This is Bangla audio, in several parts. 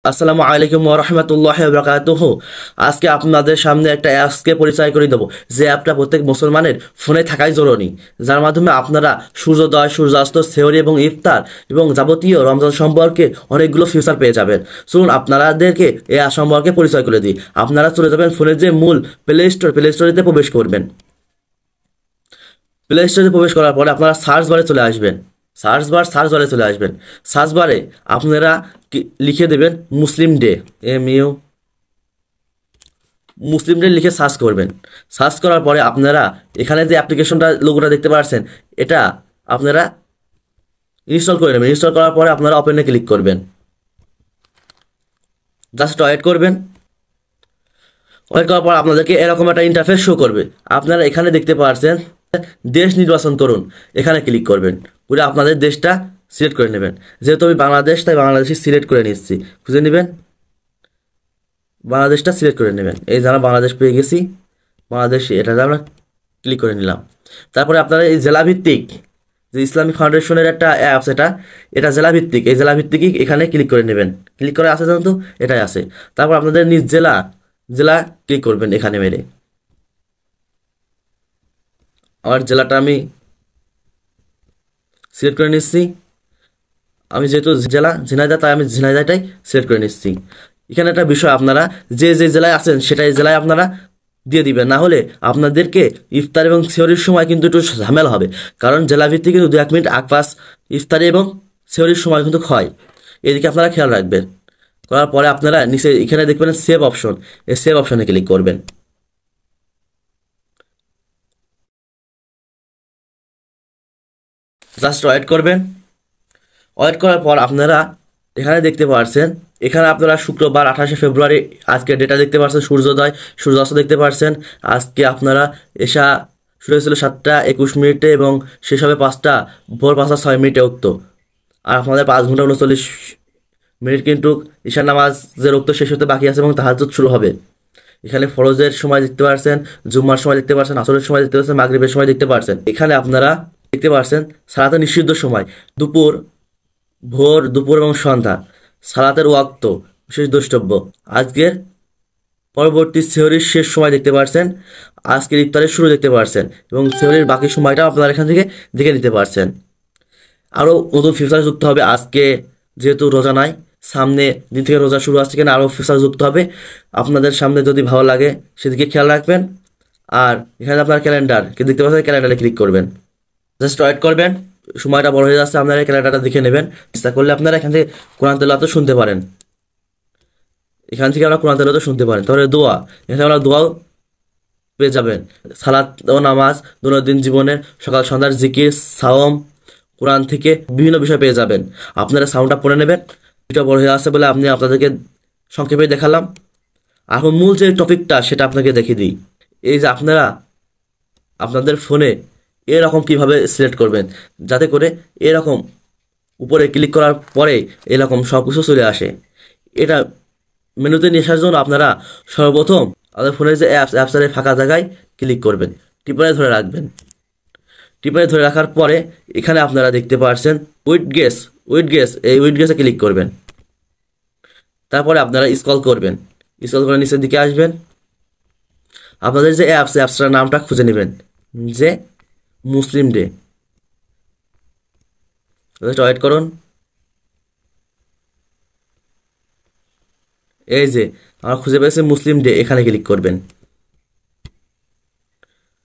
আসসালামু আলাইকুম ওয়া রাহমাতুল্লাহি ওয়া বারাকাতুহু। আজকে আপনাদের সামনে একটা অ্যাপসকে পরিচয় করে দেবো, যে অ্যাপটা প্রত্যেক মুসলমানের ফোনে থাকাই জরুরি, যার মাধ্যমে আপনারা সূর্যোদয়, সূর্যাস্ত, সেহরি এবং ইফতার এবং যাবতীয় রমজান সম্পর্কে অনেকগুলো ফিচার পেয়ে যাবেন। চলুন আপনাদেরকে এই অ্যাপ সম্পর্কে পরিচয় করে দিই। আপনারা চলে যাবেন ফোনের যে মূল প্লে স্টোরেতে প্রবেশ করবেন। প্লে স্টোরে প্রবেশ করার পরে আপনারা সার্চ বারে চলে আসবেন। সার্চ বারে আপনারা লিখে দেবেন মুসলিম ডে, মুসলিম ডে লিখে সার্চ করবেন। সার্চ করার পরে আপনারা এখানে যে অ্যাপ্লিকেশনটা লোগোটা দেখতে পাচ্ছেন, এটা আপনারা ইনস্টল করে নেবেন। ইনস্টল করার পরে আপনারা ওপেনে ক্লিক করবেন। জাস্ট ওয়েট করবেন। ওয়েট করার পর আপনাদেরকে এরকম একটা ইন্টারফেস শো করবে। আপনারা এখানে দেখতে পাচ্ছেন দেশ নির্বাচন করুন, এখানে ক্লিক করবেন। পুরো আপনাদের দেশটা সিলেক্ট করে নেবেন। যেহেতু আমি বাংলাদেশ, তাই বাংলাদেশই সিলেক্ট করে নিচ্ছি। খুঁজে নেবেন, বাংলাদেশটা সিলেক্ট করে নেবেন। এই যারা বাংলাদেশ পেয়ে গেছি, বাংলাদেশ এটাতে আমরা ক্লিক করে নিলাম। তারপরে আপনারা এই জেলাভিত্তিক যে ইসলামিক ফাউন্ডেশনের একটা অ্যাপস, এটা জেলাভিত্তিক, এই জেলাভিত্তিকই এখানে ক্লিক করে নেবেন। ক্লিক করে আসে জানো তো, এটাই আছে। তারপর আপনাদের নিজ জেলা ক্লিক করবেন এখানে মেরে। আমার জেলাটা আমি সিলেক্ট করে নিচ্ছি। আমি যেহেতু জেলা ঝিনাইদহ, তাই আমি ঝিনাইদহটাই সিলেক্ট করে নিচ্ছি। এখানে একটা বিষয়, আপনারা যে জেলায় আছেন সেটাই জেলায় আপনারা দিয়ে দিবেন, না হলে আপনাদেরকে ইফতার এবং সেহরির সময় কিন্তু একটু ঝামেলা হবে। কারণ জেলাভিত্তিক কিন্তু 2-1 মিনিট আগ-পাশ ইফতারি এবং সেহরির সময় কিন্তু হয়। এদিকে আপনারা খেয়াল রাখবেন। করার পরে আপনারা নিচে এখানে দেখবেন সেভ অপশন, এই সেভ অপশনে ক্লিক করবেন। জাস্ট ওয়েট করবেন। ওয়েট করার পর আপনারা এখানে দেখতে পাচ্ছেন, এখানে আপনারা শুক্রবার 28শে ফেব্রুয়ারি আজকে ডেটা দেখতে পাচ্ছেন, সূর্যোদয় সূর্যাস্ত দেখতে পাচ্ছেন। আজকে আপনারা এশা শুরু হয়েছিল 7:21 এবং শেষ হবে ভোর 5:06 উক্ত। আর আপনাদের 5 ঘন্টা 39 মিনিট কিন্তু ঈশার নামাজের উক্ত শেষ হতে বাকি আছে এবং তাহাজ্জুদ শুরু হবে। এখানে ফরজের সময় দেখতে পাচ্ছেন, জুম্মার সময় দেখতে পাচ্ছেন, আসরের সময় দেখতে পাচ্ছেন, মাগরিবের সময় দেখতে পাচ্ছেন। এখানে আপনারা দেখতে পাচ্ছেন সালাতে নিষিদ্ধ সময়, ভোর, দুপুর এবং সন্ধ্যা, সালাতের ওয়াক্ত, বিশেষ দ্রষ্টব্য। আজকের পরবর্তী সেহরির শেষ সময় দেখতে পাচ্ছেন, আজকের ইফতারের শুরু দেখতে পাচ্ছেন এবং সেহরির বাকি সময়টা আপনারা এখান থেকে দেখে নিতে পারছেন। আরও নতুন ফিচার যুক্ত হবে আজকে, যেহেতু রোজা নাই, সামনে দিন থেকে রোজা শুরু আসছে কিনা আরও ফিচার যুক্ত হবে। আপনাদের সামনে যদি ভালো লাগে সেদিকে খেয়াল রাখবেন। আর এখানে আপনার ক্যালেন্ডার দেখতে পাচ্ছেন, ক্যালেন্ডারে ক্লিক করবেন। জাস্ট ওয়েট করবেন। সময়টা বড় হয়ে যাচ্ছে, আপনারা ক্যালেন্ডারটা দেখে নেবেন। চেষ্টা করলে আপনারা এখান থেকে কোরআন তেলাওয়াত শুনতে পারেন। এখান থেকে আমরা কোরআন তেলাওয়াত শুনতে পারেন। তাহলে দোয়া, এখানে আমরা দোয়াও পেয়ে যাবেন। সালাত ও নামাজ, দৈনন্দিন জীবনের সকাল সন্ধ্যার জিকির, সাওম, কোরআন থেকে বিভিন্ন বিষয় পেয়ে যাবেন। আপনারা সাউন্ডটা পড়ে নেবেন। এটা বড় হয়ে আসছে বলে আপনাদেরকে সংক্ষেপে দেখালাম। এখন মূল যে টপিকটা সেটা আপনাকে দেখিয়ে দিই। এই যে আপনারা আপনাদের ফোনে এরকম কিভাবে সিলেক্ট করবেন, যাতে করে এরকম উপরে ক্লিক করার পরে এরকম সব কিছু চলে আসে। এটা মেনুতে নিয়ে আসার জন্য আপনারা সর্বপ্রথম আপনাদের ফোনের যে অ্যাপসের ফাঁকা জায়গায় ক্লিক করবেন, টিপারে ধরে রাখবেন। টিপারে ধরে রাখার পরে এখানে আপনারা দেখতে পাচ্ছেন উইথ গেস, এই উইথ গেসে ক্লিক করবেন। তারপরে আপনারা স্ক্রল করবেন, স্ক্রল করে নিচের দিকে আসবেন। আপনাদের যে অ্যাপসটার নামটা খুঁজে নেবেন, যে মুসলিম ডে। ওয়েট করুন। এই যে আমরা খুঁজে পেয়েছি মুসলিম ডে, এখানে ক্লিক করবেন।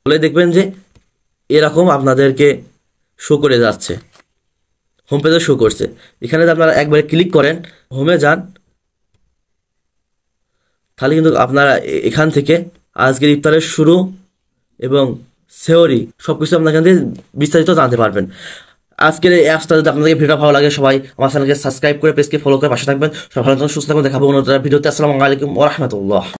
বলে দেখবেন যে এরকম আপনাদেরকে শো করে যাচ্ছে, হোম পেজে শো করছে। এখানে যদি আপনারা একবারে ক্লিক করেন, হোমে যান, তাহলে কিন্তু আপনারা এখান থেকে আজকের ইফতারের শুরু এবং সেহরি সব কিছু আপনার এখান থেকে বিস্তারিত জানতে পারবেন। আজকের এই অ্যাপসটা যদি আপনাদের ভিডিও ভালো লাগে, সবাই আমার চ্যানেলকে সাবস্ক্রাইব করে পেজকে ফলো করে পাশে থাকবেন। সব ভালো থাকবেন, সুস্থ থাকবেন। দেখাবো অন্য ভিডিওতে। আসসালামু আলাইকুম ওয়া রাহমাতুল্লাহ।